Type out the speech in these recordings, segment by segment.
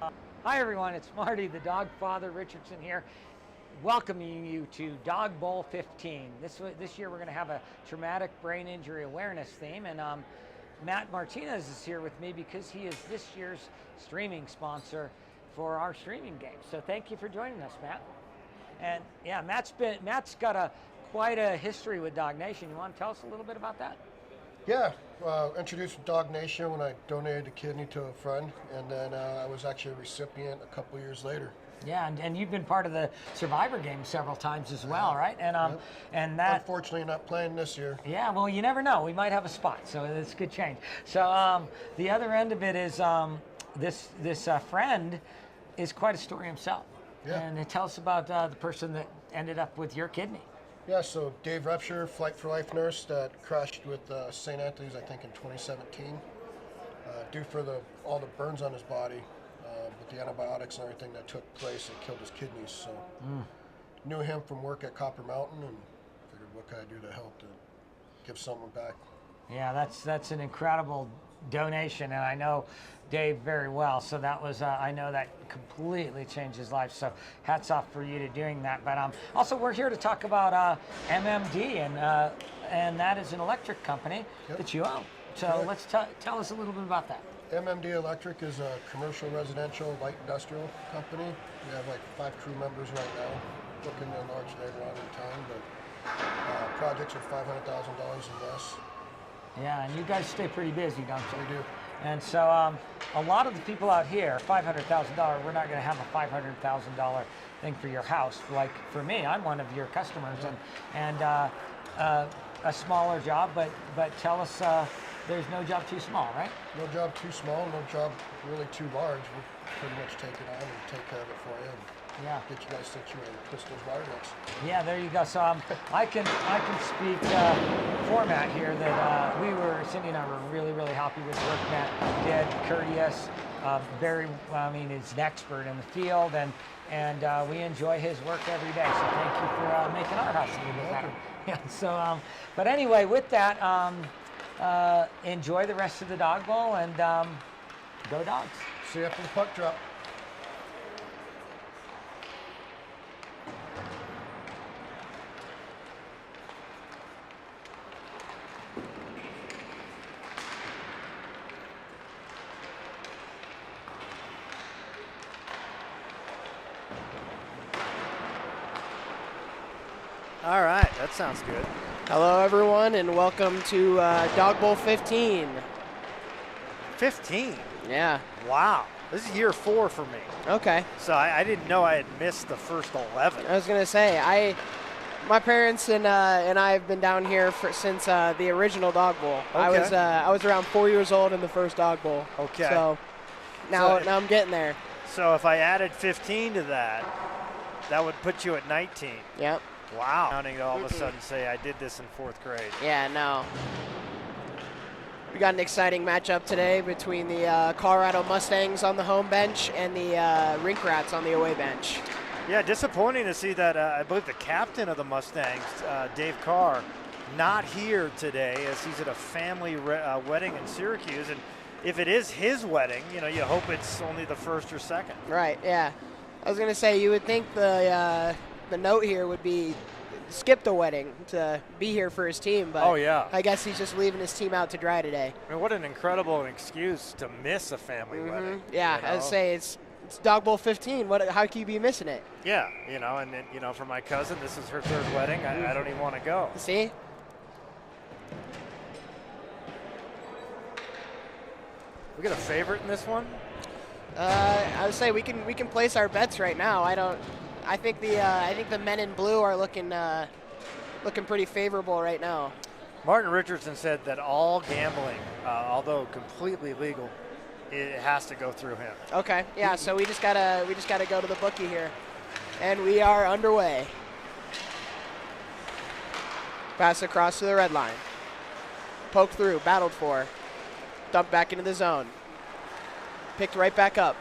Hi everyone, it's Marty, the dog father Richardson here, welcoming you to Dog Bowl 15. This year we're going to have a traumatic brain injury awareness theme, and Matt Martinez is here with me because he is this year's streaming sponsor for our streaming game. So thank you for joining us, Matt. And yeah, Matt's got quite a history with Dog Nation. You want to tell us a little bit about that? Yeah, introduced Dog Nation when I donated a kidney to a friend, and then I was actually a recipient a couple years later. Yeah, and you've been part of the Survivor game several times as well, right? And Yep. and that, unfortunately, not playing this year. yeah, well, you never know. We might have a spot, so it's a good change. So the other end of it is this friend is quite a story himself. Yeah. And tell us about the person that ended up with your kidney. Yeah, so Dave Repsher, Flight for Life nurse that crashed with St. Anthony's, I think, in 2017. Due for all the burns on his body, with the antibiotics and everything that took place, it killed his kidneys. So knew him from work at Copper Mountain and figured, what can I do to help to give someone back? Yeah, that's an incredible donation, and I know Dave very well. So that was I know that completely changed his life. So hats off for you to doing that. But also we're here to talk about MMD, and that is an electric company that you own. So Correct. let's tell us a little bit about that. MMD Electric is a commercial, residential, light industrial company. We have like 5 crew members right now, looking to enlarge later on in time, but projects are $500,000 and less. Yeah, and you guys stay pretty busy, don't you? We do. And so a lot of the people out here, $500,000, we're not going to have a $500,000 thing for your house. Like for me, I'm one of your customers, and a smaller job, but tell us there's no job too small, right? No job too small, no job really too large. We'll pretty much take it on and take care of it for you and Yeah. get you guys situated and twist those wire nuts. Yeah, there you go. So I can speak format here that Cindy and I were really, really happy with the work Matt did. Courteous, he's an expert in the field, and we enjoy his work every day. So thank you for making our house a little bit better. Yeah. So, but anyway, with that, enjoy the rest of the Dog Bowl and go Dogs. See you after the puck drop. All right, that sounds good. Hello, everyone, and welcome to Dog Bowl 15. 15? Yeah. Wow. This is year 4 for me. Okay. So I didn't know I had missed the first 11. I was gonna say my parents and I have been down here since the original Dog Bowl. Okay. I was around 4 years old in the first Dog Bowl. Okay. So now I'm getting there. So if I added 15 to that, that would put you at 19. Yep. Wow. Counting to all of a sudden say I did this in 4th grade. Yeah. No. We got an exciting matchup today between the Colorado Mustangs on the home bench and the Rink Rats on the away bench. Yeah, disappointing to see that I believe the captain of the Mustangs, Dave Carr, not here today as he's at a family wedding in Syracuse. And if it is his wedding, you hope it's only the first or second. Right, yeah. I was going to say, you would think the note here would be skip the wedding to be here for his team, but Oh, yeah. I guess he's just leaving his team out to dry today. I mean, what an incredible excuse to miss a family wedding. Yeah, you I would know? say it's Dog Bowl 15. How can you be missing it? Yeah, and then, for my cousin, this is her 3rd wedding. I don't even want to go. See? We got a favorite in this one? I would say we can place our bets right now. I think the men in blue are looking pretty favorable right now. Martin Richardson said that all gambling, although completely legal, it has to go through him. Okay, yeah. So we just gotta go to the bookie here, and we are underway. Pass across to the red line. Poked through, battled for, dumped back into the zone. Picked right back up.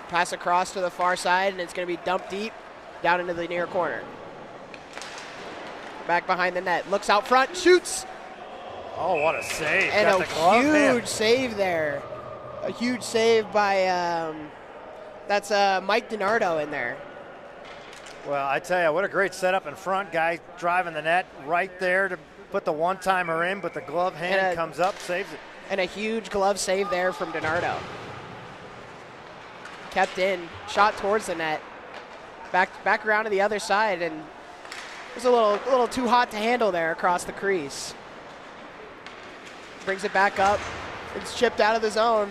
Pass across to the far side, and it's going to be dumped deep down into the near corner. Back behind the net. Looks out front, shoots. Oh, what a save. And Got a the glove huge hand. save there A huge save by, that's Mike DiNardo in there. Well, I tell you, what a great setup in front. Guy driving the net right there to put the one-timer in, but the glove hand comes up, saves it. And a huge glove save there from DiNardo. Kept in, shot towards the net. Back around to the other side, and it was a little too hot to handle there across the crease. Brings it back up. It's chipped out of the zone.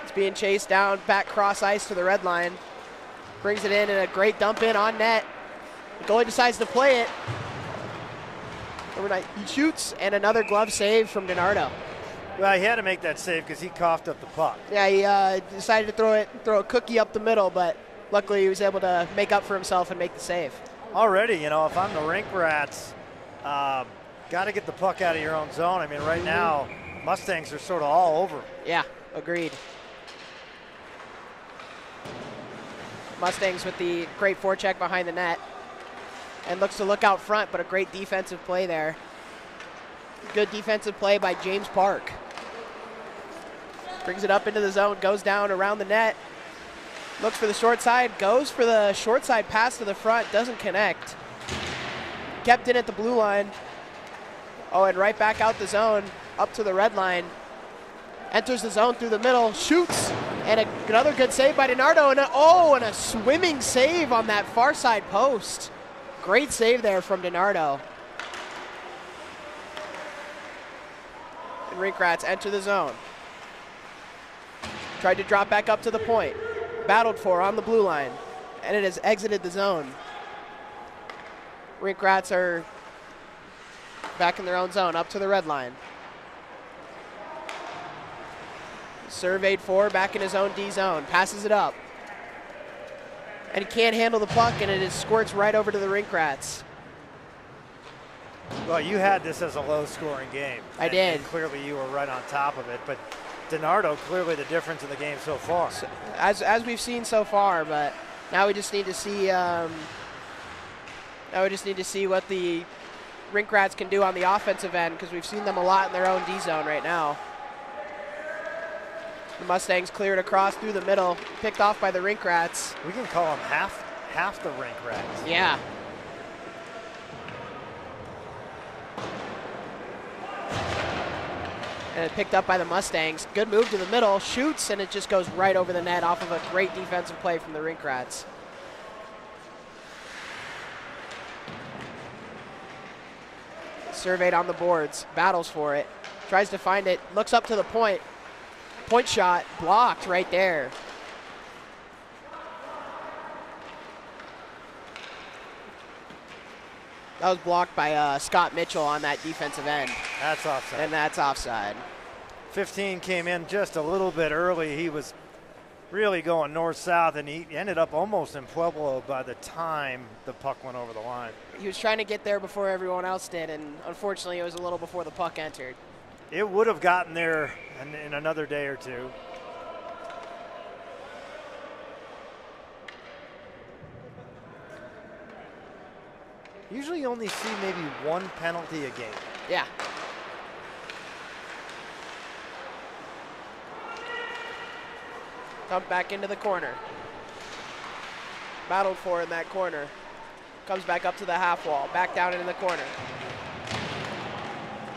It's being chased down, back cross ice to the red line. Brings it in, and a great dump in on net. The goalie decides to play it. Overnight, he shoots, and another glove save from DiNardo. Well, he had to make that save because he coughed up the puck. Yeah, he decided to throw a cookie up the middle, but luckily he was able to make up for himself and make the save. Already, you know, if I'm the Rink Rats, got to get the puck out of your own zone. I mean, right now, Mustangs are sort of all over. Yeah, agreed. Mustangs with the great forecheck behind the net and looks to look out front, but a great defensive play there. Good defensive play by James Park. Brings it up into the zone, goes down around the net, looks for the short side, goes for the short side pass to the front, doesn't connect. Kept in at the blue line. Oh, and right back out the zone, up to the red line. Enters the zone through the middle, shoots, and another good save by DiNardo, and a swimming save on that far side post. Great save there from DiNardo. And Rink Rats enter the zone. Tried to drop back up to the point. Battled for on the blue line, and it has exited the zone. Rink Rats are back in their own zone, up to the red line. Surveyed for, back in his own D zone, passes it up. And he can't handle the puck, and it squirts right over to the Rink Rats. Well, you had this as a low-scoring game. I did. And clearly you were right on top of it, but DiNardo clearly the difference in the game so far. So, as we've seen so far, but now we just need to see what the Rink Rats can do on the offensive end, because we've seen them a lot in their own D zone right now. The Mustangs cleared across through the middle, picked off by the Rink Rats. We can call them half the Rink Rats. Yeah. And it picked up by the Mustangs. Good move to the middle, shoots, and it just goes right over the net off of a great defensive play from the Rink Rats. Surveyed on the boards, battles for it, tries to find it, looks up to the point. Point shot blocked right there. That was blocked by Scott Mitchell on that defensive end. That's offside. And that's offside. 15 came in just a little bit early. He was really going north-south, and he ended up almost in Pueblo by the time the puck went over the line. He was trying to get there before everyone else did, and unfortunately it was a little before the puck entered. It would have gotten there in another day or two. Usually you only see maybe one penalty a game. Yeah. Dumped back into the corner. Battled for in that corner. Comes back up to the half wall. Back down into the corner.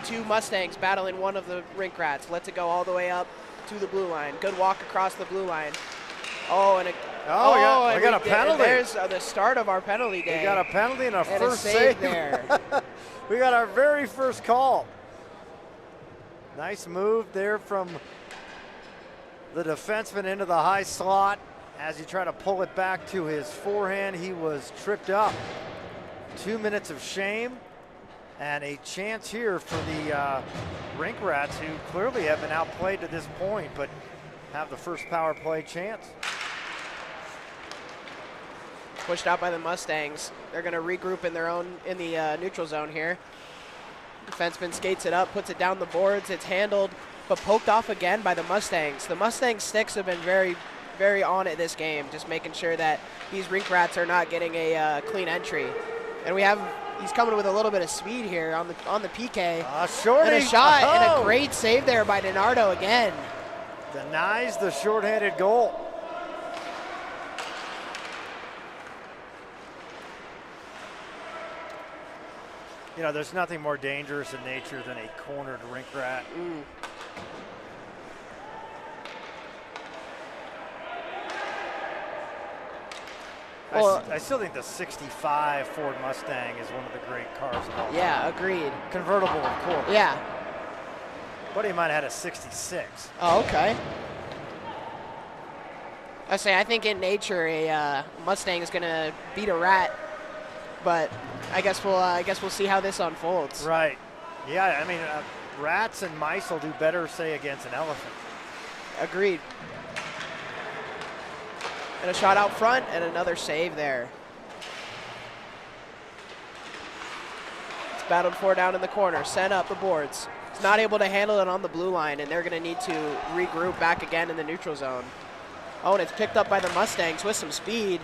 Two Mustangs battling one of the Rink Rats. Lets it go all the way up to the blue line. Good walk across the blue line. Oh, and we got a penalty. There's the start of our penalty day. We got a penalty and a and first a save save there. We got our very first call. Nice move there from the defenseman into the high slot. As he tried to pull it back to his forehand, he was tripped up. 2 minutes of shame and a chance here for the Rink Rats, who clearly have been outplayed to this point, but have the first power play chance. Pushed out by the Mustangs. They're going to regroup in the neutral zone here. Defenseman skates it up, puts it down the boards. It's handled, but poked off again by the Mustangs. The Mustangs sticks have been very, very on it this game, just making sure that these Rink Rats are not getting a clean entry. And we have He's coming with a little bit of speed here on the PK. Shorty. And a shot and a great save there by DiNardo again. Denies the shorthanded goal. You know, there's nothing more dangerous in nature than a cornered rink rat. I still think the 65 Ford Mustang is one of the great cars of all time. Yeah, agreed. Convertible, of course. Yeah. Buddy of mine had a 66. Oh, okay. I think in nature a Mustang is going to beat a rat, but I guess we'll see how this unfolds. Right. Yeah, I mean, rats and mice will do better, say, against an elephant. Agreed. And a shot out front and another save there. It's battled for down in the corner, sent up the boards. It's not able to handle it on the blue line, and they're going to need to regroup back again in the neutral zone. Oh, and it's picked up by the Mustangs with some speed.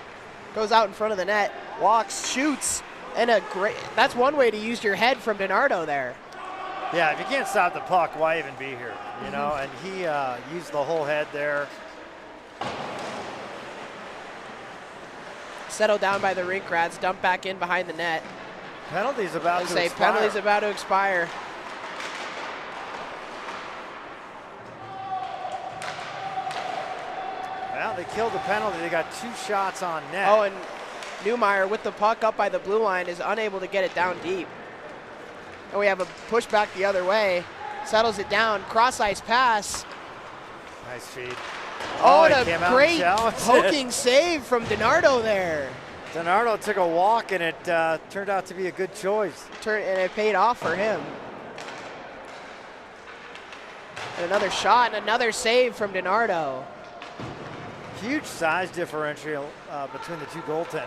Goes out in front of the net, walks, shoots, and that's one way to use your head from DiNardo there. Yeah, if you can't stop the puck, why even be here? You know, and he used the whole head there. Settled down by the Rink Rats, dumped back in behind the net. Penalty's about to expire. Penalty's about to expire. Well, they killed the penalty. They got 2 shots on net. Oh, and Newmeyer with the puck up by the blue line is unable to get it down deep. And we have a push back the other way. Settles it down. Cross ice pass. Nice feed. Oh, and a great poking save from DiNardo there. DiNardo took a walk, and it turned out to be a good choice. And it paid off for him. And another shot and another save from DiNardo. Huge size differential between the two goaltenders.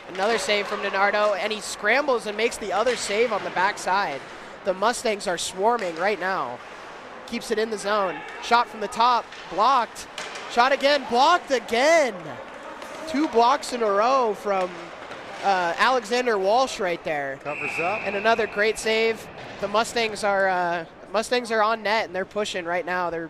Another save from DiNardo, and he scrambles and makes the other save on the backside. The Mustangs are swarming right now. Keeps it in the zone. Shot from the top, blocked. Shot again, blocked again. 2 blocks in a row from Alexander Walsh right there. Covers up. And another great save. The Mustangs are on net, and they're pushing right now. They're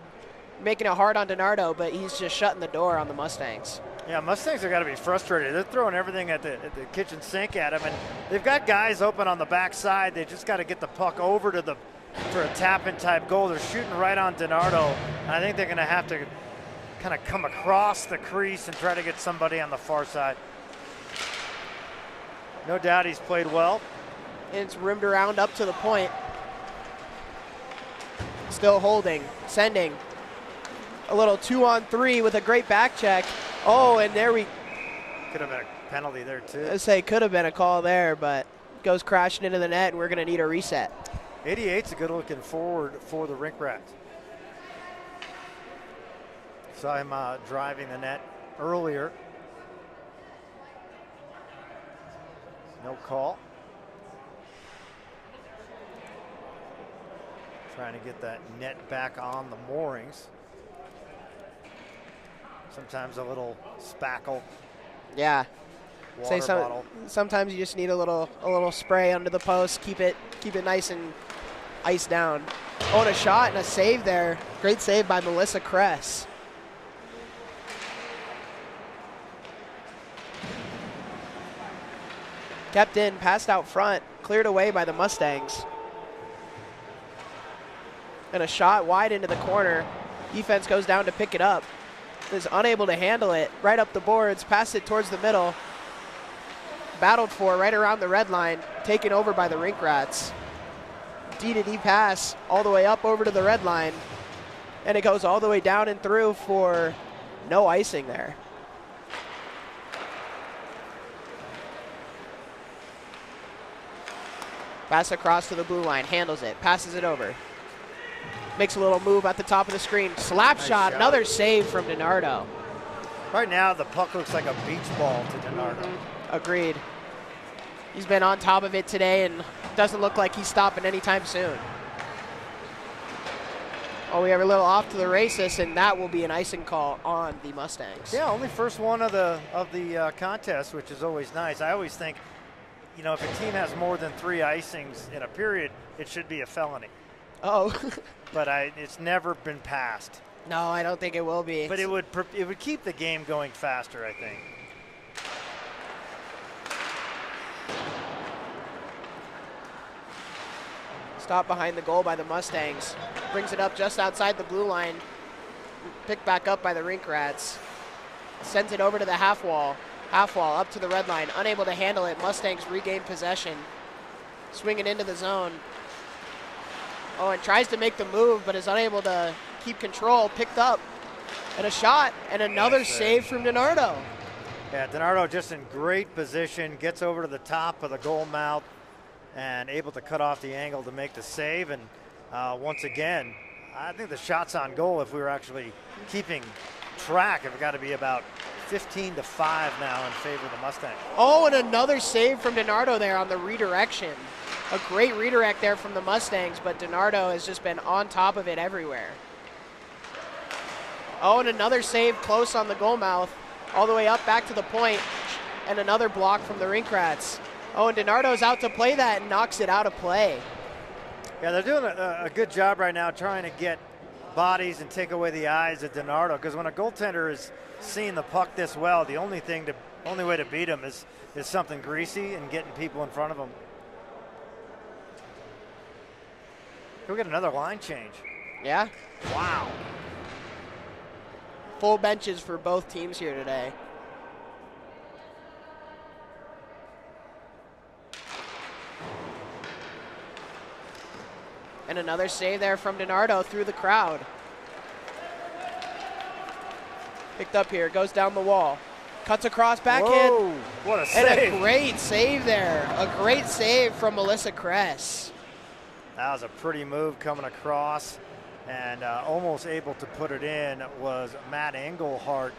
making it hard on DiNardo, but he's just shutting the door on the Mustangs. Yeah, Mustangs have got to be frustrated. They're throwing everything at the kitchen sink at him, and they've got guys open on the backside. They just got to get the puck over to for a tap-in type goal. They're shooting right on DiNardo, and I think they're going to have to kind of come across the crease and try to get somebody on the far side. No doubt he's played well. And it's rimmed around up to the point. Still holding, sending. A little 2-on-3 with a great back check. Oh, and there we... Could have been a penalty there, too. I'd say could have been a call there, but goes crashing into the net, and we're going to need a reset. 88's a good looking forward for the Rink Rats. Saw him driving the net earlier. No call. Trying to get that net back on the moorings. Sometimes a little spackle. Yeah. Water bottle. Sometimes you just need a little spray under the post. Keep it nice and iced down. Oh, and a shot and a save there. Great save by Melissa Kress. Kept in, passed out front, cleared away by the Mustangs. And a shot wide into the corner. Defense goes down to pick it up. Is unable to handle it. Right up the boards, passed it towards the middle. Battled for right around the red line, taken over by the Rink Rats. D-to-D pass all the way up over to the red line. And it goes all the way down and through for no icing there. Pass across to the blue line, handles it, passes it over. Makes a little move at the top of the screen. Slap shot, another save from DiNardo. Right now, the puck looks like a beach ball to DiNardo. Agreed. He's been on top of it today and doesn't look like he's stopping anytime soon. Oh, we have a little off to the races, and that will be an icing call on the Mustangs. Yeah, only first one of the contest, which is always nice. I always think, you know, if a team has more than 3 icings in a period, it should be a felony. Oh. But it's never been passed. No, I don't think it will be. But it would keep the game going faster, I think. Stop behind the goal by the Mustangs. Brings it up just outside the blue line. Picked back up by the Rink Rats. Sends it over to the half wall. Half wall up to the red line. Unable to handle it. Mustangs regain possession. Swinging into the zone. Oh, and tries to make the move, but is unable to keep control. Picked up. And a shot. And another save from DiNardo. Yeah, DiNardo just in great position. Gets over to the top of the goal mouth and able to cut off the angle to make the save. And once again, I think the shots on goal, if we were actually keeping track, have got to be about 15-5 now in favor of the Mustangs. Oh, and another save from DiNardo there on the redirection. A great redirect there from the Mustangs, but DiNardo has just been on top of it everywhere. Oh, and another save close on the goal mouth, all the way up back to the point, and another block from the Rink Rats. Oh, and DiNardo's out to play that and knocks it out of play. Yeah, they're doing a good job right now trying to get bodies and take away the eyes of DiNardo, because when a goaltender is seeing the puck this well, the only way to beat him is something greasy and getting people in front of him. Can we get another line change? Yeah. Wow. Full benches for both teams here today. And another save there from DiNardo through the crowd. Picked up here, goes down the wall. Cuts across backhand. Whoa, what a save. And a great save there. A great save from Melissa Kress. That was a pretty move coming across, and almost able to put it in was Matt Engelhart.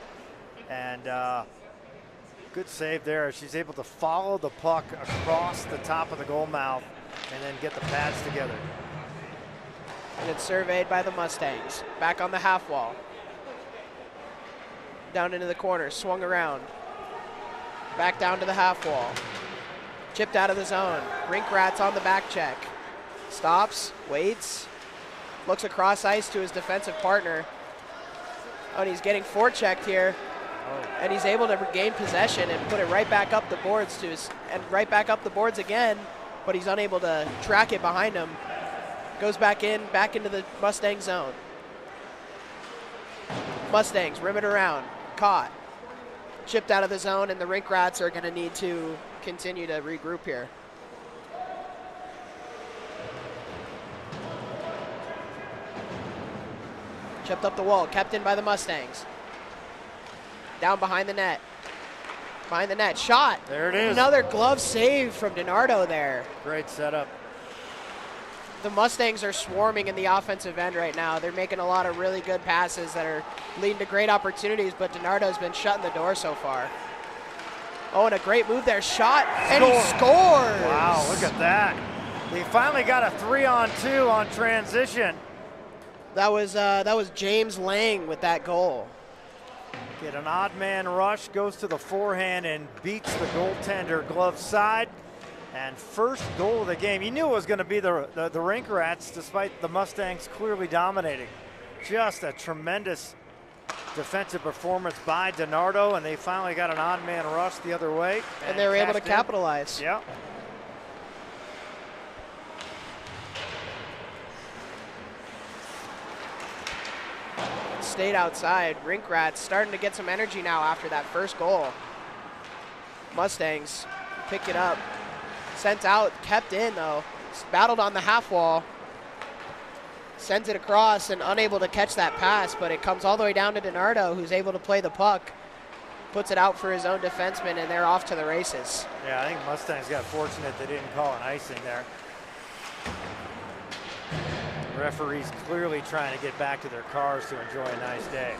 And good save there. She's able to follow the puck across the top of the goal mouth and then get the pads together. And it's surveyed by the Mustangs. Back on the half wall. Down into the corner, swung around. Back down to the half wall. Chipped out of the zone. Rink Rats on the back check. Stops, waits, looks across ice to his defensive partner. Oh, and he's getting forechecked here. And he's able to regain possession and put it right back up the boards and right back up the boards again, but he's unable to track it behind him. Goes back into the Mustang zone. Mustangs rim it around, caught. Chipped out of the zone, and the Rink Rats are going to need to continue to regroup here. Chipped up the wall, kept in by the Mustangs. Down behind the net. Behind the net, shot. There it is. Another glove save from DiNardo there. Great setup. The Mustangs are swarming in the offensive end right now. They're making a lot of really good passes that are leading to great opportunities, but DiNardo's been shutting the door so far. Oh, and a great move there, shot, and he scores. Wow, look at that. He finally got a 3-on-2 on transition. That was James Lang with that goal. Get an odd man rush, goes to the forehand and beats the goaltender glove side. And first goal of the game. You knew it was going to be the Rink Rats, despite the Mustangs clearly dominating. Just a tremendous defensive performance by DiNardo, and they finally got an odd man rush the other way. And they were able to capitalize. Yeah. Stayed outside. Rink Rats starting to get some energy now after that first goal. Mustangs pick it up. Sent out, kept in though. Battled on the half wall. Sends it across and unable to catch that pass, but it comes all the way down to DiNardo, who's able to play the puck. Puts it out for his own defenseman, and they're off to the races. Yeah, I think Mustangs got fortunate they didn't call an icing there. Referees clearly trying to get back to their cars to enjoy a nice day.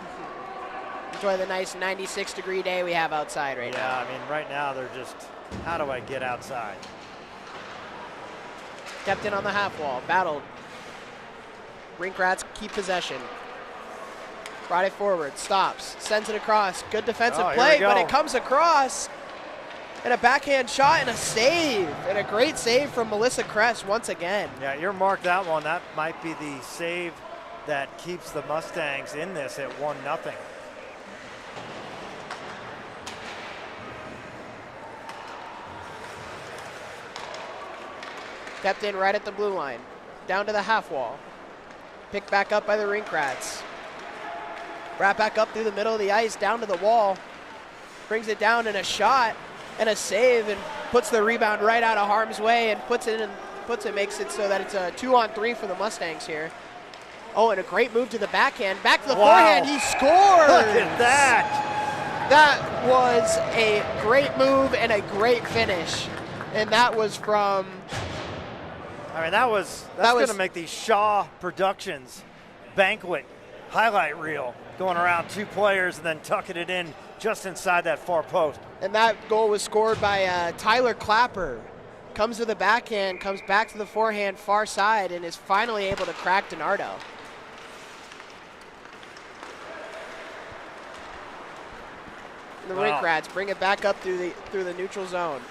Enjoy the nice 96-degree day we have outside right now. Yeah, I mean, right now they're just, how do I get outside? Kept in on the half wall, battled. Rink Rats keep possession. Brought it forward, stops, sends it across. Good defensive play, but it comes across. And a backhand shot and a save. And a great save from Melissa Kress once again. Yeah, earmark that one. That might be the save that keeps the Mustangs in this at 1-0. Kept in right at the blue line. Down to the half wall. Picked back up by the Rink Rats. Brought back up through the middle of the ice, down to the wall. Brings it down in a shot and a save and puts the rebound right out of harm's way and makes it so that it's a 2-on-3 for the Mustangs here. Oh, and a great move to the backhand. Back to the forehand, he scores! Look at that! That was a great move and a great finish. And that was from... I mean, that's going to make the Shaw Productions banquet highlight reel, going around two players and then tucking it in just inside that far post. And that goal was scored by Tyler Clapper. Comes to the backhand, comes back to the forehand far side, and is finally able to crack DiNardo. The Rink Rats bring it back up through the neutral zone.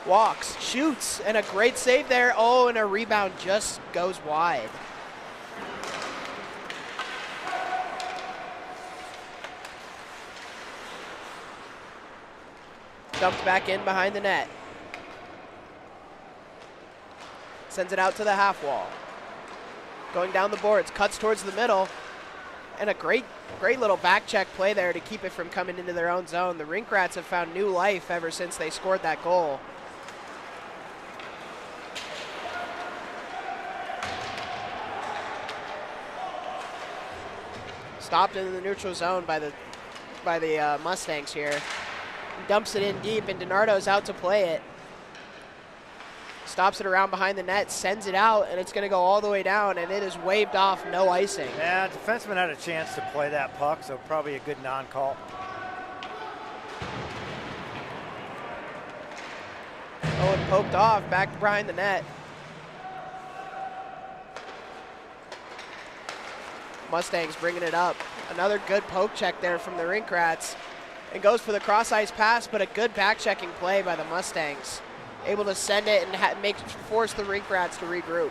Walks, shoots, and a great save there. Oh, and a rebound just goes wide. Dumped back in behind the net. Sends it out to the half wall. Going down the boards, cuts towards the middle. And a great little back check play there to keep it from coming into their own zone. The Rink Rats have found new life ever since they scored that goal. Stopped in the neutral zone by the Mustangs here. Dumps it in deep, and DiNardo's out to play it. Stops it around behind the net, sends it out, and it's going to go all the way down, and it is waved off, no icing. Yeah, defenseman had a chance to play that puck, so probably a good non-call. Owen poked off, back behind the net. Mustangs bringing it up. Another good poke check there from the Rink Rats. It goes for the cross-ice pass, but a good back-checking play by the Mustangs. Able to send it and force the Rink Rats to regroup.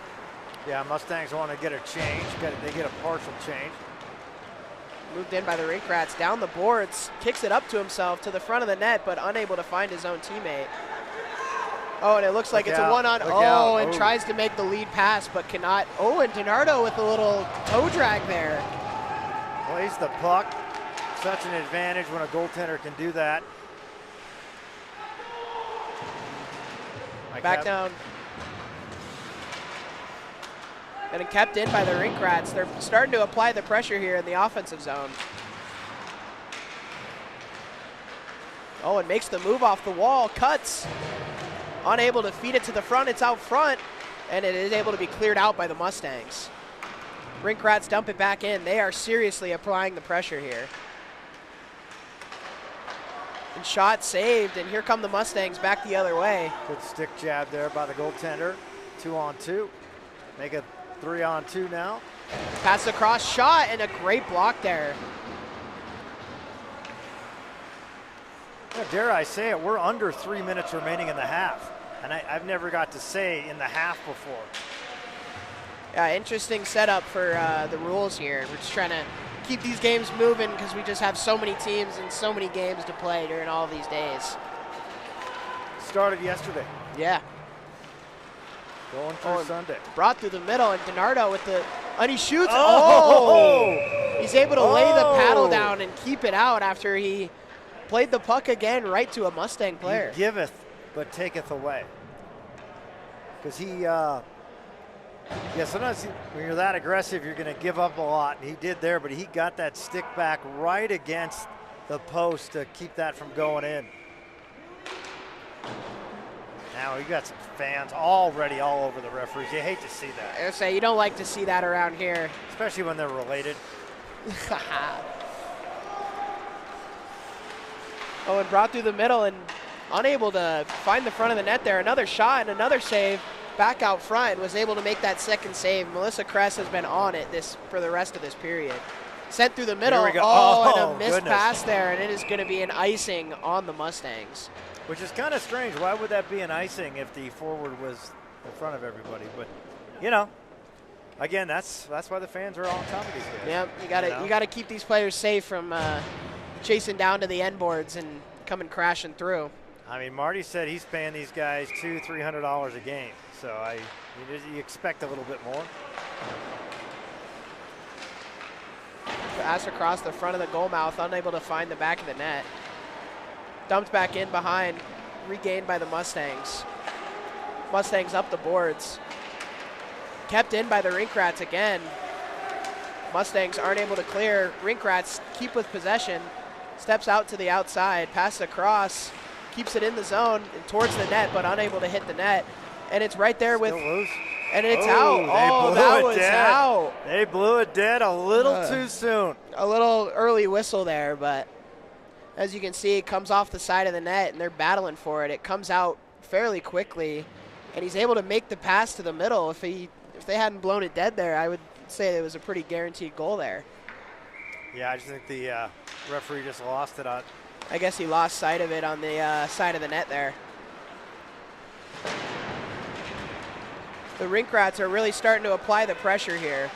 Yeah, Mustangs want to get a change. They get a partial change. Moved in by the Rink Rats, down the boards, kicks it up to himself to the front of the net, but unable to find his own teammate. Oh, and it looks like it's a one-on. Oh, and tries to make the lead pass, but cannot. Oh, and DiNardo with a little toe drag there. Plays the puck. Such an advantage when a goaltender can do that. Back down. And it kept in by the Rink Rats. They're starting to apply the pressure here in the offensive zone. Oh, and makes the move off the wall, cuts. Unable to feed it to the front, it's out front, and it is able to be cleared out by the Mustangs. Rink Rats dump it back in. They are seriously applying the pressure here. And shot saved, and here come the Mustangs back the other way. Good stick jab there by the goaltender. 2-on-2. Make it 3-on-2 now. Pass across, shot, and a great block there. Yeah, dare I say it, we're under 3 minutes remaining in the half. And I've never got to say in the half before. Yeah, interesting setup for the rules here. We're just trying to keep these games moving because we just have so many teams and so many games to play during all these days. Started yesterday. Yeah. Going through Sunday. Brought through the middle, and DiNardo with the, and he shoots. Oh! He's able to lay the paddle down and keep it out after he played the puck again right to a Mustang player. He giveth, but taketh away. Because sometimes when you're that aggressive, you're going to give up a lot. And he did there, but he got that stick back right against the post to keep that from going in. Now you got some fans already all over the referees. You hate to see that. I say you don't like to see that around here. Especially when they're related. And brought through the middle and unable to find the front of the net there. Another shot and another save. back out front and was able to make that second save. Melissa Kress has been on it for the rest of this period. Sent through the middle. Here we go. Oh, and Oh, a missed goodness. pass there, and it is going to be an icing on the Mustangs. Which is kind of strange. Why would that be an icing if the forward was in front of everybody? But, you know, again, that's why the fans are on top of these guys. Yep, you got to keep these players safe from chasing down to the end boards and coming crashing through. I mean, Marty said he's paying these guys $200-300 a game, so you expect a little bit more. Pass across the front of the goal mouth, unable to find the back of the net. Dumped back in behind, regained by the Mustangs. Mustangs up the boards. Kept in by the Rink Rats again. Mustangs aren't able to clear. Rink Rats keep with possession. Steps out to the outside, passes across, keeps it in the zone and towards the net, but unable to hit the net. And it's right there with, and it's out. Oh, that was out. They blew it dead a little too soon. A little early whistle there, but as you can see, it comes off the side of the net, and they're battling for it. It comes out fairly quickly, and he's able to make the pass to the middle. If they hadn't blown it dead there, I would say it was a pretty guaranteed goal there. Yeah, I just think the referee just lost it on. I guess he lost sight of it on the side of the net there. The Rink Rats are really starting to apply the pressure here.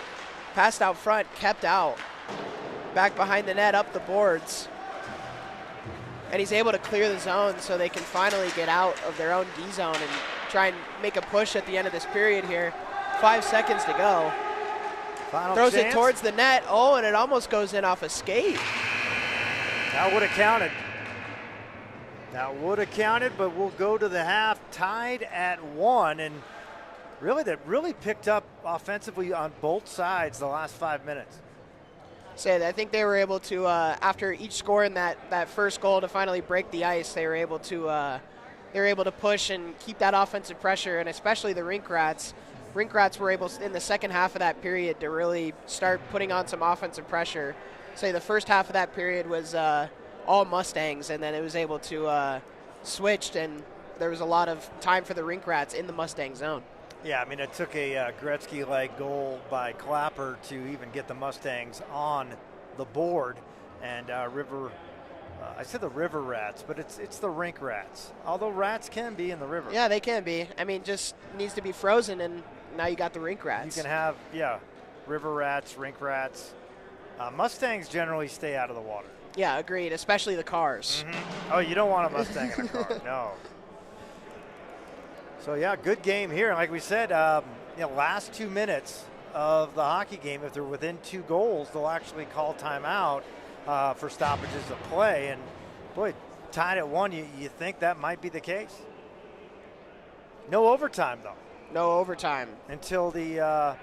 Passed out front, kept out. Back behind the net, up the boards. And he's able to clear the zone so they can finally get out of their own D zone and try and make a push at the end of this period here. 5 seconds to go. Final Throws chance. it towards the net. Oh, and it almost goes in off a skate. That would have counted. That would have counted, but we'll go to the half tied at 1. And really, that really picked up offensively on both sides the last 5 minutes. I think they were able to, after each score in that first goal to finally break the ice, they were able to push and keep that offensive pressure, and especially the Rink Rats. Rink Rats were able, in the second half of that period, to really start putting on some offensive pressure. The first half of that period was all Mustangs, and then it was able to switch, and there was a lot of time for the Rink Rats in the Mustang zone. Yeah, I mean, it took a Gretzky-like goal by Clapper to even get the Mustangs on the board. And I said the River Rats, but it's the Rink Rats. Although rats can be in the river. Yeah, they can be. I mean, just needs to be frozen, and now you got the Rink Rats. You can have, River Rats, Rink Rats. Mustangs generally stay out of the water. Yeah, agreed, especially the cars. Mm-hmm. Oh, you don't want a Mustang in a car, no. So, yeah, good game here. Like we said, last 2 minutes of the hockey game, if they're within 2 goals, they'll actually call timeout for stoppages of play. And, boy, tied at 1, you think that might be the case. No overtime, though. No overtime. Until the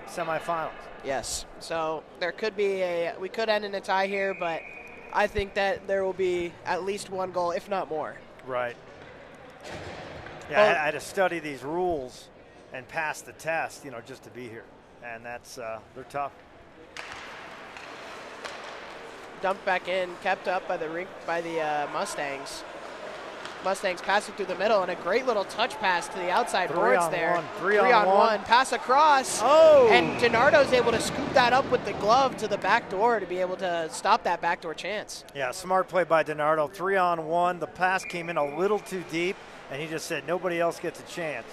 semifinals. Yes. So there could be we could end in a tie here, but I think that there will be at least 1 goal, if not more. Right. Yeah, I had to study these rules and pass the test, just to be here. And that's, they're tough. Dumped back in, kept up by the Mustangs. Mustangs pass it through the middle, and a great little touch pass to the outside boards there. 3 on 1. Pass across. Oh! And DiNardo's able to scoop that up with the glove to the back door to be able to stop that backdoor chance. Yeah, smart play by DiNardo. 3 on 1. The pass came in a little too deep, and he just said nobody else gets a chance.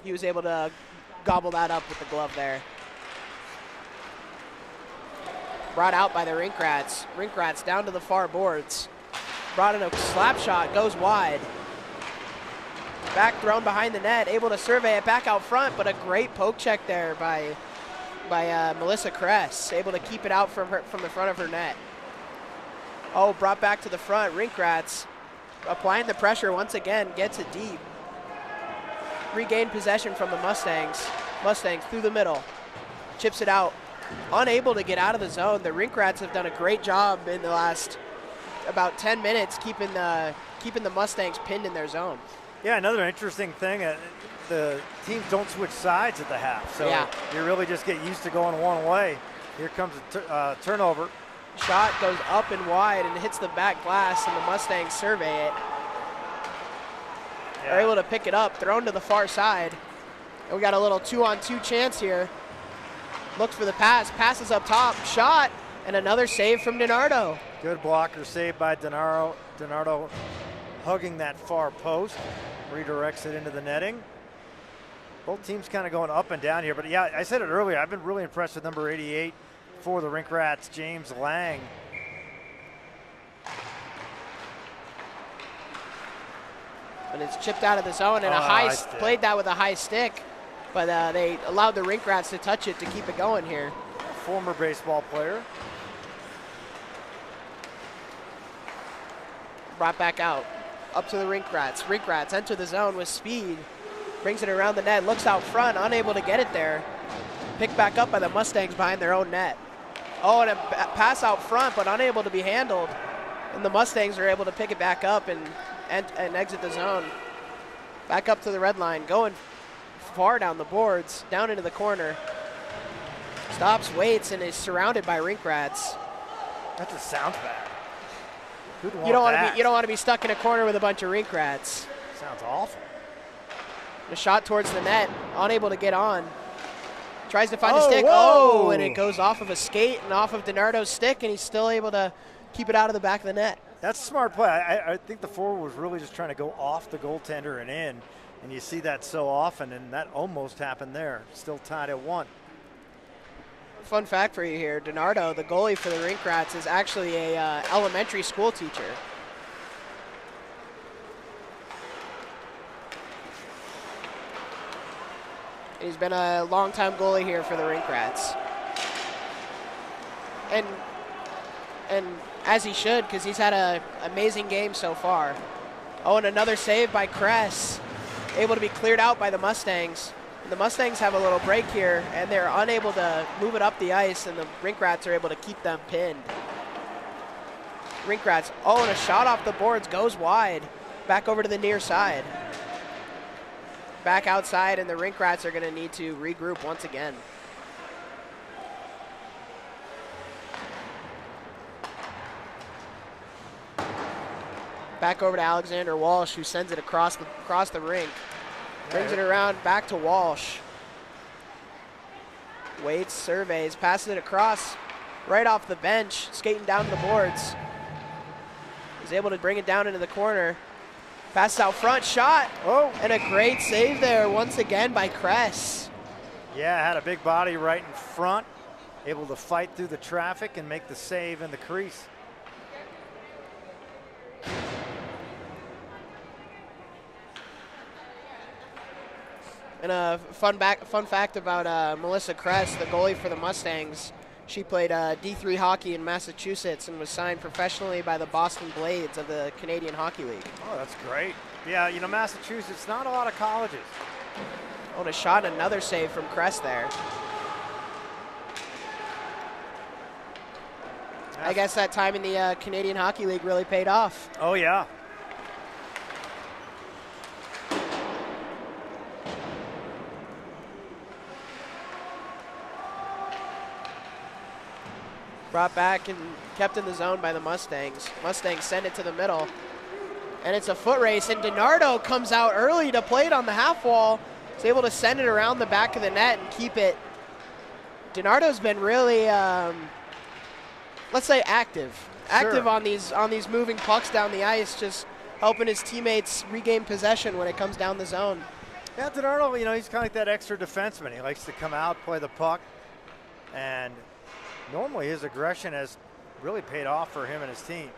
He was able to gobble that up with the glove there. Brought out by the Rink Rats. Rink Rats down to the far boards. Brought in a slap shot, goes wide. Back thrown behind the net, able to survey it back out front, but a great poke check there by Melissa Kress, able to keep it out from the front of her net. Oh, brought back to the front. Rink Rats applying the pressure once again, gets it deep. Regained possession from the Mustangs. Mustangs through the middle, chips it out. Unable to get out of the zone. The Rink Rats have done a great job in the last about 10 minutes keeping the Mustangs pinned in their zone. Yeah, another interesting thing, the teams don't switch sides at the half, so you really just get used to going one way. Here comes a turnover. Shot goes up and wide and hits the back glass, and the Mustangs survey it. are able to pick it up, thrown to the far side. And we got a little 2-on-2 chance here. Looks for the pass, passes up top, shot, and another save from DiNardo. Good blocker save by DiNardo. DiNardo hugging that far post, redirects it into the netting. Both teams kind of going up and down here, but yeah, I said it earlier, I've been really impressed with number 88 for the Rink Rats, James Lang. And it's chipped out of the zone, and played that with a high stick, but they allowed the Rink Rats to touch it to keep it going here. Former baseball player. Brought back out, up to the Rink Rats. Rink Rats enter the zone with speed, brings it around the net, looks out front, unable to get it there. Picked back up by the Mustangs behind their own net. Oh, and a pass out front, but unable to be handled. And the Mustangs are able to pick it back up and exit the zone. Back up to the red line, going far down the boards, down into the corner. Stops, waits, and is surrounded by Rink Rats. That just sounds bad. You don't want to be stuck in a corner with a bunch of Rink Rats. Sounds awful. A shot towards the net, unable to get on. Tries to find a stick. Whoa. Oh, and it goes off of a skate and off of DiNardo's stick, and he's still able to keep it out of the back of the net. That's a smart play. I think the forward was really just trying to go off the goaltender and in, and you see that so often, and that almost happened there. Still tied at 1. Fun fact for you here, DiNardo, the goalie for the Rink Rats, is actually a elementary school teacher. He's been a long-time goalie here for the Rink Rats. And as he should, because he's had an amazing game so far. Oh, and another save by Kress. Able to be cleared out by the Mustangs. The Mustangs have a little break here, and they're unable to move it up the ice, and the Rink Rats are able to keep them pinned. Rink Rats, oh, and a shot off the boards, goes wide. Back over to the near side. Back outside, and the Rink Rats are going to need to regroup once again. Back over to Alexander Walsh, who sends it across the rink. Brings it around back to Walsh. Waits, surveys, passes it across, right off the bench, skating down to the boards. He's able to bring it down into the corner. Passes out front, shot. Oh, and a great save there once again by Kress. Yeah, had a big body right in front, able to fight through the traffic and make the save in the crease. And a fun fact about Melissa Kress, the goalie for the Mustangs. She played D3 hockey in Massachusetts and was signed professionally by the Boston Blades of the Canadian Hockey League. Oh, that's great. Yeah, you know, Massachusetts, not a lot of colleges. Oh, and a shot, another save from Kress there. I guess that time in the Canadian Hockey League really paid off. Oh, yeah. Brought back and kept in the zone by the Mustangs. Mustangs send it to the middle. And it's a foot race, and DiNardo comes out early to play it on the half wall. He's able to send it around the back of the net and keep it. DiNardo's been really, let's say, active. Active on these moving pucks down the ice, just helping his teammates regain possession when it comes down the zone. Yeah, DiNardo, you know, he's kind of like that extra defenseman. He likes to come out, play the puck, and normally his aggression has really paid off for him and his team.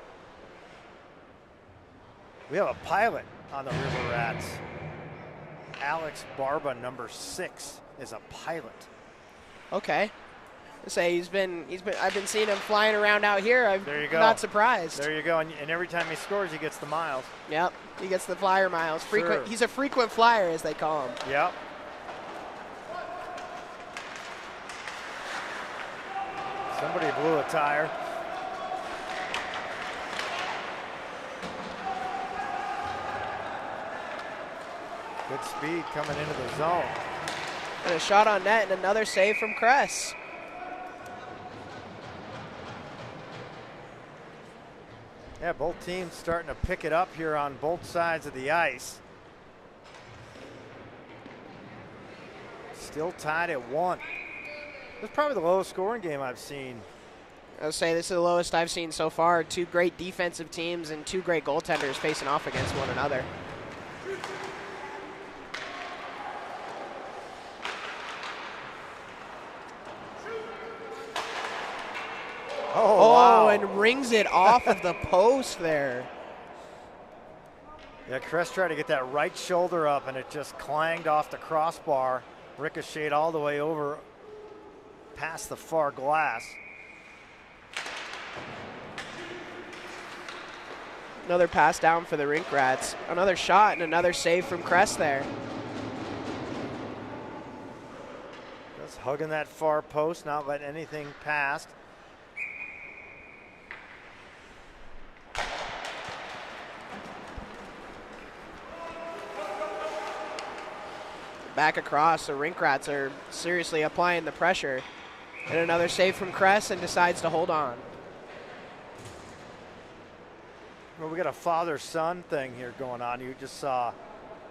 We have a pilot on the River Rats. Alex Barba, number 6, is a pilot. Okay. I say I've been seeing him flying around out here. There you go. Not surprised. There you go. And every time he scores, he gets the miles. Yep. He gets the flyer miles. Sure. He's a frequent flyer, as they call him. Yep. Somebody blew a tire. Good speed coming into the zone. And a shot on net and another save from Kress. Yeah, both teams starting to pick it up here on both sides of the ice. Still tied at 1. This is probably the lowest scoring game I've seen. I would say this is the lowest I've seen so far. 2 great defensive teams and 2 great goaltenders facing off against one another. Oh, wow. And rings it off of the post there. Yeah, Kress tried to get that right shoulder up, and it just clanged off the crossbar, ricocheted all the way over past the far glass. Another pass down for the Rink Rats. Another shot and another save from Kress there. Just hugging that far post, not letting anything past. Back across, the Rink Rats are seriously applying the pressure. And another save from Kress, and decides to hold on. Well, we got a father-son thing here going on. You just saw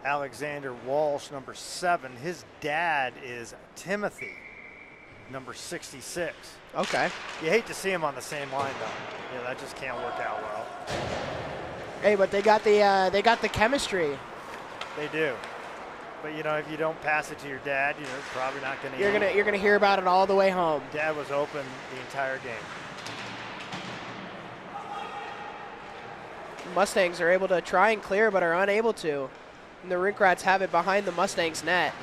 Alexander Walsh, number 7. His dad is Timothy, number 66. Okay. You hate to see him on the same line, though. Yeah, that just can't work out well. Hey, but they got the chemistry. They do. But you know, if you don't pass it to your dad, you know, it's probably not going to. You're gonna hear about it all the way home. Dad was open the entire game. Mustangs are able to try and clear, but are unable to. And the Rink Rats have it behind the Mustangs net.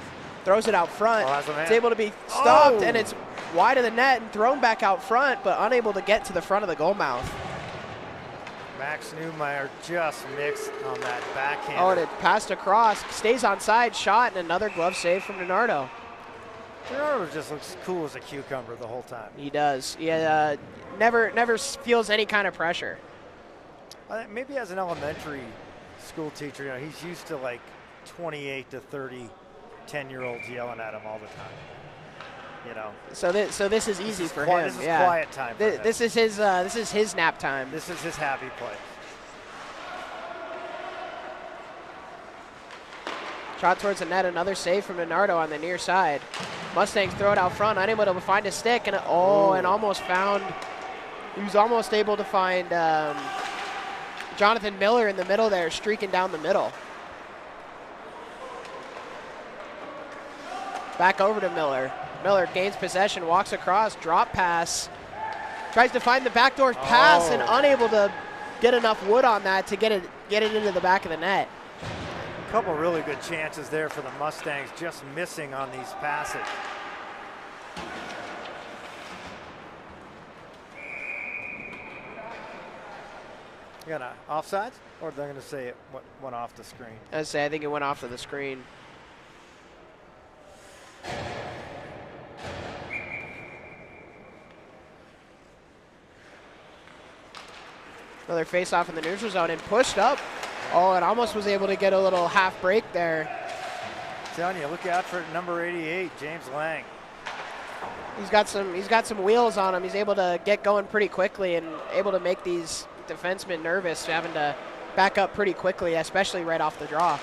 Throws it out front. It's able to be stopped, and it's wide of the net and thrown back out front, but unable to get to the front of the goal mouth. Max Newmeyer just mixed on that backhand. Oh, and it passed across, stays on side, shot, and another glove save from Leonardo. Leonardo just looks cool as a cucumber the whole time. He does. Yeah, never feels any kind of pressure. Maybe as an elementary school teacher, you know, he's used to like 28 to 30 10-year-olds yelling at him all the time. You know. So this is easy for him. This is quiet time. For him. This is his nap time. This is his happy place. Shot towards the net, another save from Leonardo on the near side. Mustangs throw it out front, unable to find a stick, and and almost found. He was almost able to find Jonathan Miller in the middle there, streaking down the middle. Back over to Miller. Miller gains possession, walks across, drop pass. Tries to find the backdoor pass and unable to get enough wood on that to get it into the back of the net. A couple really good chances there for the Mustangs, just missing on these passes. You got an offsides, or they're going to say it went off the screen? I think it went off to the screen. Another face-off in the neutral zone and pushed up. Oh, and almost was able to get a little half break there. I'm telling you, look out for number 88, James Lang. He's got some wheels on him. He's able to get going pretty quickly and able to make these defensemen nervous, having to back up pretty quickly, especially right off the draw.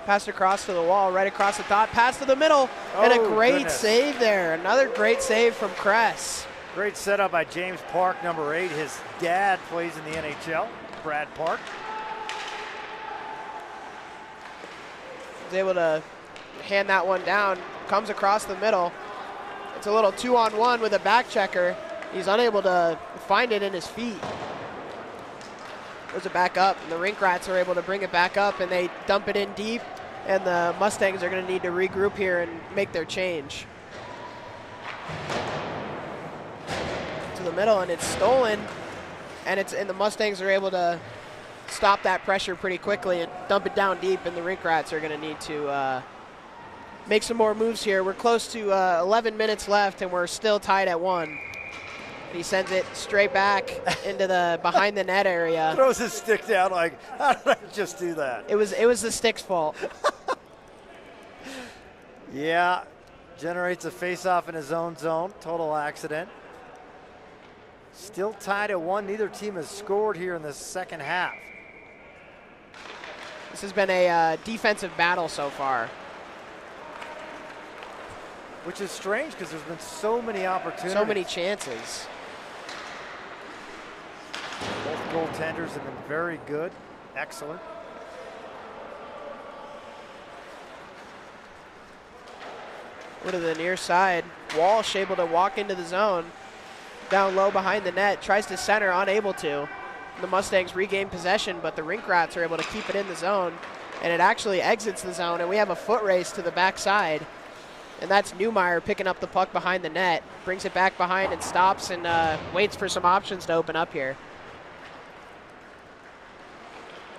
Passed across to the wall, right across the top, pass to the middle, and a great save there. Another great save from Kress. Great setup by James Park, number 8. His dad plays in the NHL, Brad Park. He's able to hand that one down, comes across the middle. It's a little 2-on-1 with a back checker. He's unable to find it in his feet. Goes it back up, and the Rink Rats are able to bring it back up, and they dump it in deep, and the Mustangs are going to need to regroup here and make their change. To the middle, and it's stolen, and the Mustangs are able to stop that pressure pretty quickly and dump it down deep, and the Rink Rats are going to need to make some more moves here. We're close to 11 minutes left, and we're still tied at 1. He sends it straight back into the behind the net area. Throws his stick down like, how did I just do that? It was the stick's fault. Yeah, generates a face-off in his own zone. Total accident. Still tied at 1. Neither team has scored here in the second half. This has been a defensive battle so far. which is strange because there's been so many opportunities. So many chances. Both goaltenders have been very good, excellent. Over to the near side. Walsh able to walk into the zone. Down low behind the net. Tries to center, unable to. The Mustangs regain possession, but the Rink Rats are able to keep it in the zone. And it actually exits the zone, and we have a foot race to the backside. And that's Newmeyer picking up the puck behind the net. Brings it back behind and stops and waits for some options to open up here.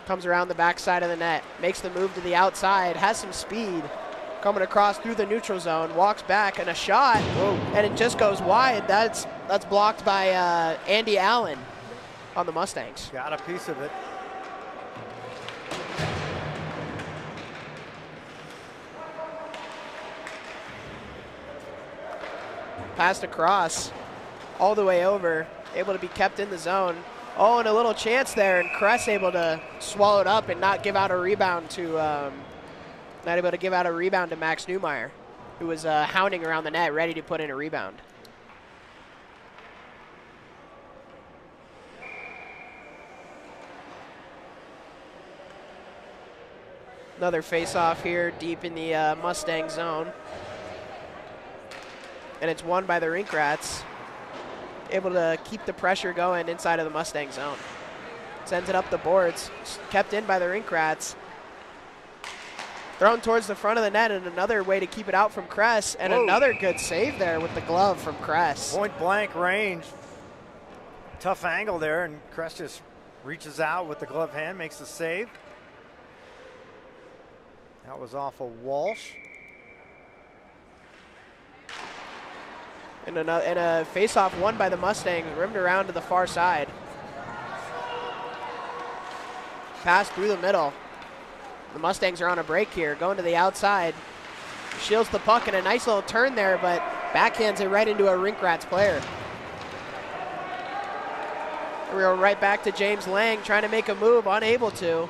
Comes around the backside of the net. Makes the move to the outside. Has some speed. Coming across through the neutral zone. Walks back and a shot. Whoa. And it just goes wide. That's blocked by Andy Allen on the Mustangs. Got a piece of it. Passed across all the way over, able to be kept in the zone. Oh, and a little chance there, and Kress able to swallow it up and not give out a rebound to Max Newmeyer, who was hounding around the net, ready to put in a rebound. Another face-off here, deep in the Mustang zone. And it's won by the Rink Rats, able to keep the pressure going inside of the Mustang zone. Sends it up the boards, kept in by the Rink Rats. Thrown towards the front of the net, and another way to keep it out from Kress, and Whoa. another good save there with the glove from Kress. Point blank range. Tough angle there, and Kress just reaches out with the glove hand, makes the save. That was off of Walsh. And a face-off won by the Mustangs, rimmed around to the far side. Pass through the middle. The Mustangs are on a break here, going to the outside. Shields the puck, and a nice little turn there, but backhands it right into a Rink Rats player. We go right back to James Lang, trying to make a move, unable to.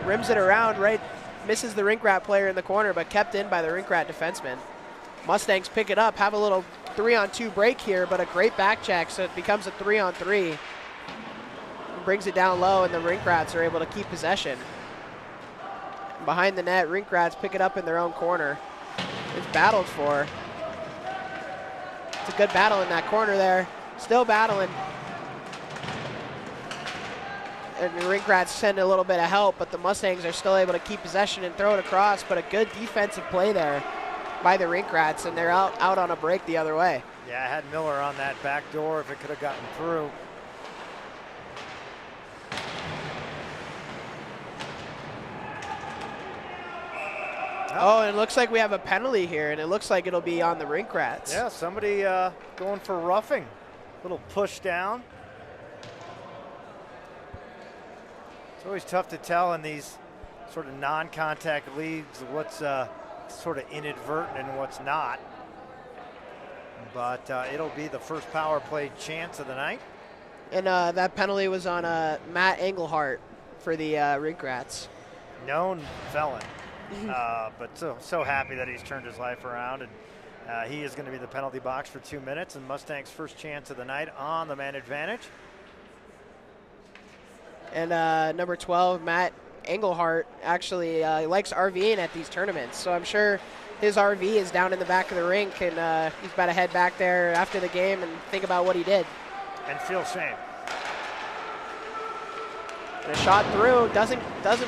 Rims it around, right, misses the Rink Rat player in the corner, but kept in by the Rink Rat defenseman. Mustangs pick it up, have a little 3-on-2 break here, but a great back check, so it becomes a 3-on-3. Brings it down low, and the Rink Rats are able to keep possession. Behind the net, Rink Rats pick it up in their own corner. It's battled for. It's a good battle in that corner there. Still battling. And the Rink Rats send a little bit of help, but the Mustangs are still able to keep possession and throw it across, but a good defensive play there by the Rink Rats, and they're out on a break the other way. Yeah, I had Miller on that back door if it could have gotten through. Oh, and it looks like we have a penalty here, and it looks like it'll be on the Rink Rats. Yeah, somebody going for roughing. Little push down. It's always tough to tell in these sort of non-contact leagues what's sort of inadvertent and what's not. But it'll be the first power play chance of the night. And that penalty was on Matt Engelhart for the Rink Rats. Known felon. But so happy that he's turned his life around, and he is going to be in the penalty box for 2 minutes, and Mustangs' first chance of the night on the man advantage. And number 12, Matt Engelhart, actually likes RVing at these tournaments, so I'm sure his RV is down in the back of the rink, and he's about to head back there after the game and think about what he did. And feel shame. And a shot through,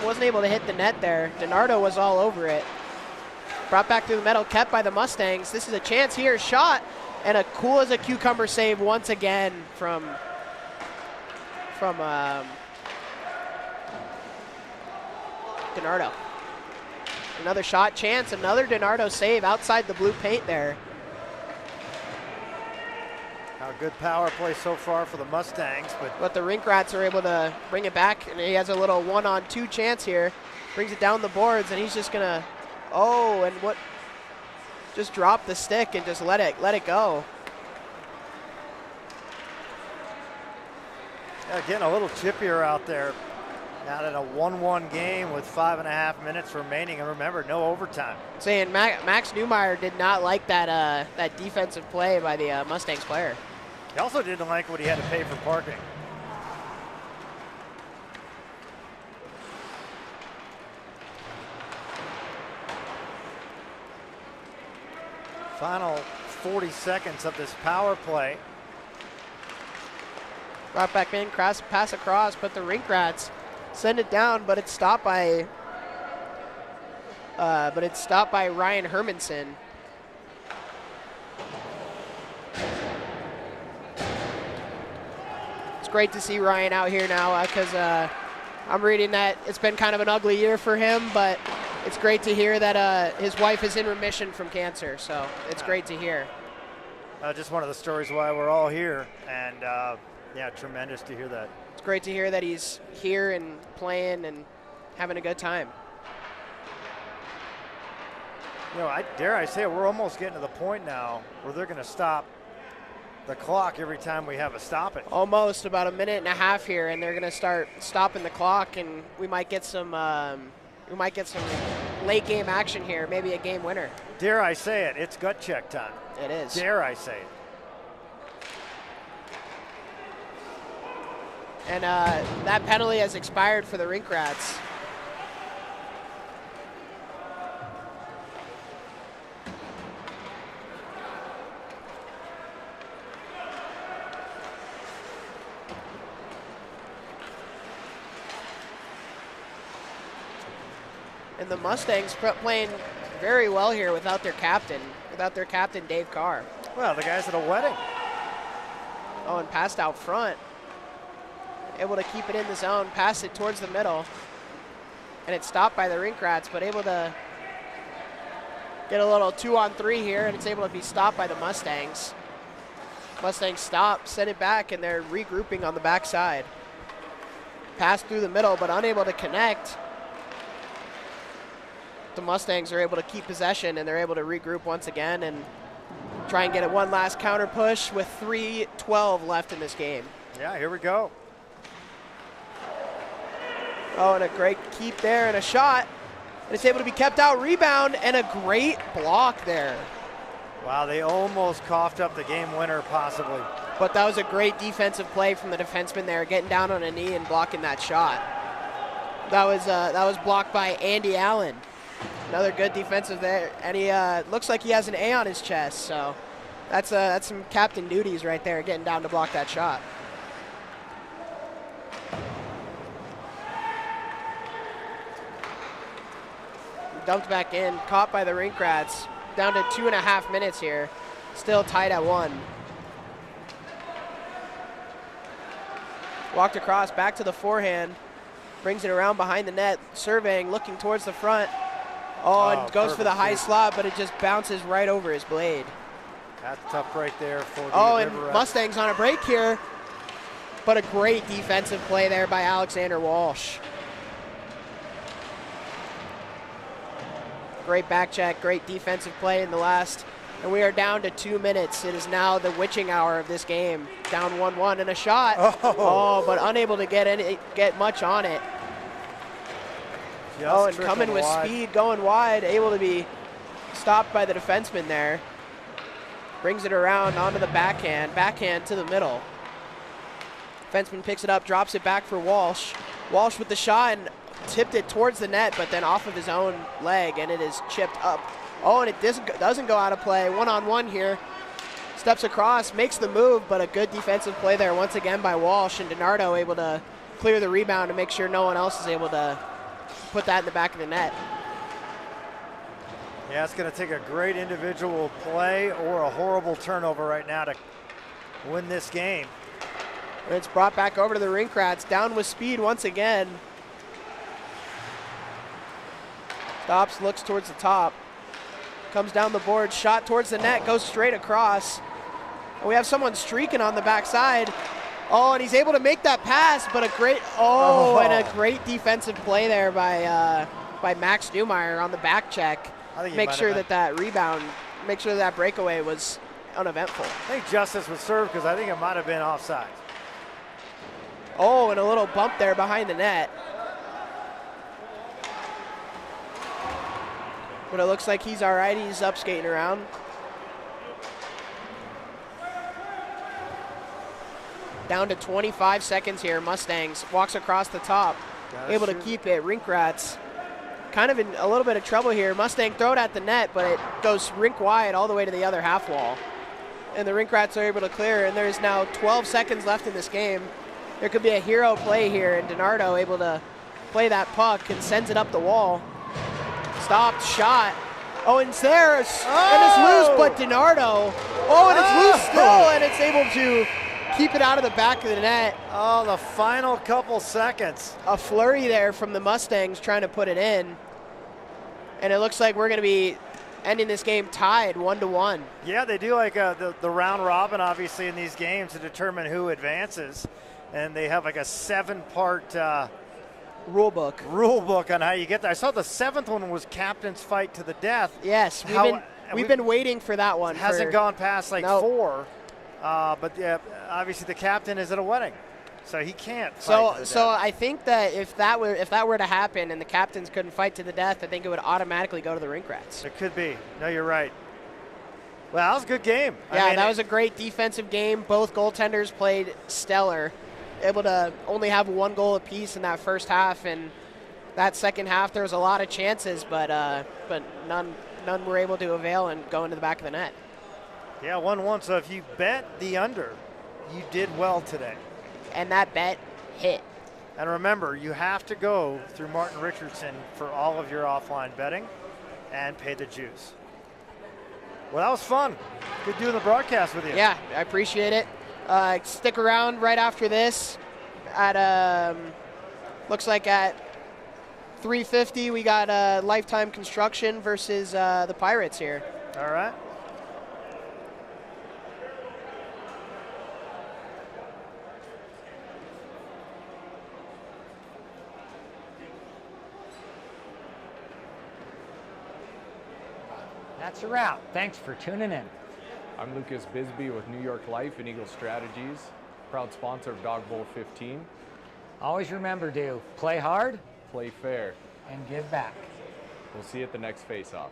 wasn't able to hit the net there. DiNardo was all over it. Brought back through the middle, kept by the Mustangs. This is a chance here, shot, and a cool as a cucumber save once again from DiNardo. Another shot chance, another DiNardo save outside the blue paint there. A good power play so far for the Mustangs, but the Rink Rats are able to bring it back, and he has a little 1-on-2 chance here. Brings it down the boards, and he's just gonna, just drop the stick and just let it go. Yeah, getting a little chippier out there. Now in a 1-1 game with 5.5 minutes remaining, and remember, no overtime. Saying Max Newmeyer did not like that that defensive play by the Mustangs player. He also didn't like what he had to pay for parking. Final 40 seconds of this power play. Brought back in, pass across, but the Rink Rats send it down, but it's stopped by Ryan Hermanson. It's great to see Ryan out here now because I'm reading that it's been kind of an ugly year for him, but it's great to hear that his wife is in remission from cancer, so it's great to hear. Just one of the stories why we're all here, and yeah, tremendous to hear that. It's great to hear that he's here and playing and having a good time. You know, dare I say it, we're almost getting to the point now where they're going to stop the clock every time we have a stoppage. Almost about a minute and a half here, and they're going to start stopping the clock, and we might get some late game action here, maybe a game winner. Dare I say it, it's gut check time. It is. Dare I say it. And that penalty has expired for the Rink Rats. And the Mustangs playing very well here without their captain Dave Carr. Well, the guy's at a wedding. Oh, and passed out front. Able to keep it in the zone, pass it towards the middle. And it's stopped by the Rink Rats, but able to get a little 2-on-3 here, and it's able to be stopped by the Mustangs. Mustangs stop, send it back, and they're regrouping on the backside. Pass through the middle, but unable to connect. The Mustangs are able to keep possession, and they're able to regroup once again and try and get it one last counter push with 3:12 left in this game. Yeah, here we go. Oh, and a great keep there and a shot. And it's able to be kept out, rebound, and a great block there. Wow, they almost coughed up the game winner possibly. But that was a great defensive play from the defenseman there, getting down on a knee and blocking that shot. That was blocked by Andy Allen. Another good defensive there, and he looks like he has an A on his chest, so that's some captain duties right there, getting down to block that shot. Dumped back in, caught by the Rink Rats. Down to 2.5 minutes here, still tied at 1. Walked across, back to the forehand, brings it around behind the net, surveying, looking towards the front. Oh, and goes for the high slot, but it just bounces right over his blade. That's tough right there for the and Mustangs on a break here, but a great defensive play there by Alexander Walsh. Great back check, great defensive play in the last, and we are down to 2 minutes. It is now the witching hour of this game. Down 1-1 and a shot. Oh, but unable to get much on it. And coming with speed, going wide, able to be stopped by the defenseman there. Brings it around onto the backhand to the middle. Defenseman picks it up, drops it back for Walsh. Walsh with the shot and tipped it towards the net, but then off of his own leg, and it is chipped up. Oh, and it doesn't go out of play. 1-on-1 here. Steps across, makes the move, but a good defensive play there once again by Walsh, and DiNardo able to clear the rebound and make sure no one else is able to put that in the back of the net. Yeah, it's going to take a great individual play or a horrible turnover right now to win this game. And it's brought back over to the Rink Rats, down with speed once again. Stops, looks towards the top. Comes down the board, shot towards the net, goes straight across. And we have someone streaking on the backside. Oh, and he's able to make that pass, but and a great defensive play there by Max Newmeyer on the back check. Make sure that breakaway was uneventful. I think justice was served because I think it might have been offside. Oh, and a little bump there behind the net. But it looks like he's all right. He's up skating around. Down to 25 seconds here. Mustangs walks across the top, able to keep it. Rink Rats kind of in a little bit of trouble here. Mustang throw it at the net, but it goes rink wide all the way to the other half wall. And the Rink Rats are able to clear, and there's now 12 seconds left in this game. There could be a hero play here, and DiNardo able to play that puck and sends it up the wall. Stopped, shot. Oh, and it's there, and it's loose, but DiNardo. Oh, and it's loose still, and it's able to keep it out of the back of the net. Oh, the final couple seconds. A flurry there from the Mustangs trying to put it in. And it looks like we're going to be ending this game tied 1-1. Yeah, they do like the round robin, obviously, in these games to determine who advances. And they have like a 7-part rule book on how you get there. I saw the 7th one was captain's fight to the death. Yes, we've been waiting for that one. Hasn't gone past like 4. But yeah, obviously the captain is at a wedding, so he can't fight to the death. I think that if that were to happen and the captains couldn't fight to the death, I think it would automatically go to the Rink Rats. It could be. No, you're right. Well, that was a good game. Yeah, that was a great defensive game. Both goaltenders played stellar, able to only have 1 goal apiece in that first half, and that second half there was a lot of chances, but none were able to avail and go into the back of the net. Yeah, 1-1. So if you bet the under, you did well today. And that bet hit. And remember, you have to go through Martin Richardson for all of your offline betting and pay the juice. Well, that was fun. Good doing the broadcast with you. Yeah, I appreciate it. Stick around right after this. At looks like at 3:50 we got Lifetime Construction versus the Pirates here. All right. That's a wrap. Thanks for tuning in. I'm Lucas Bisbee with New York Life and Eagle Strategies, proud sponsor of Dawg Bowl 15. Always remember to play hard, Play fair. and give back. We'll see you at the next face-off.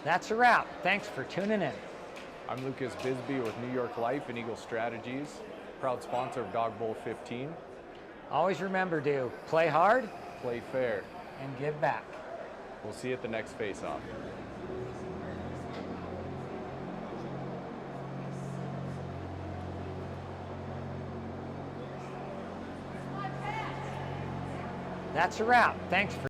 That's a wrap. Thanks for tuning in. I'm Lucas Bisbee with New York Life and Eagle Strategies, proud sponsor of Dawg Bowl 15. Always remember to play hard, Play fair. and give back. We'll see you at the next face-off. That's a wrap. Thanks for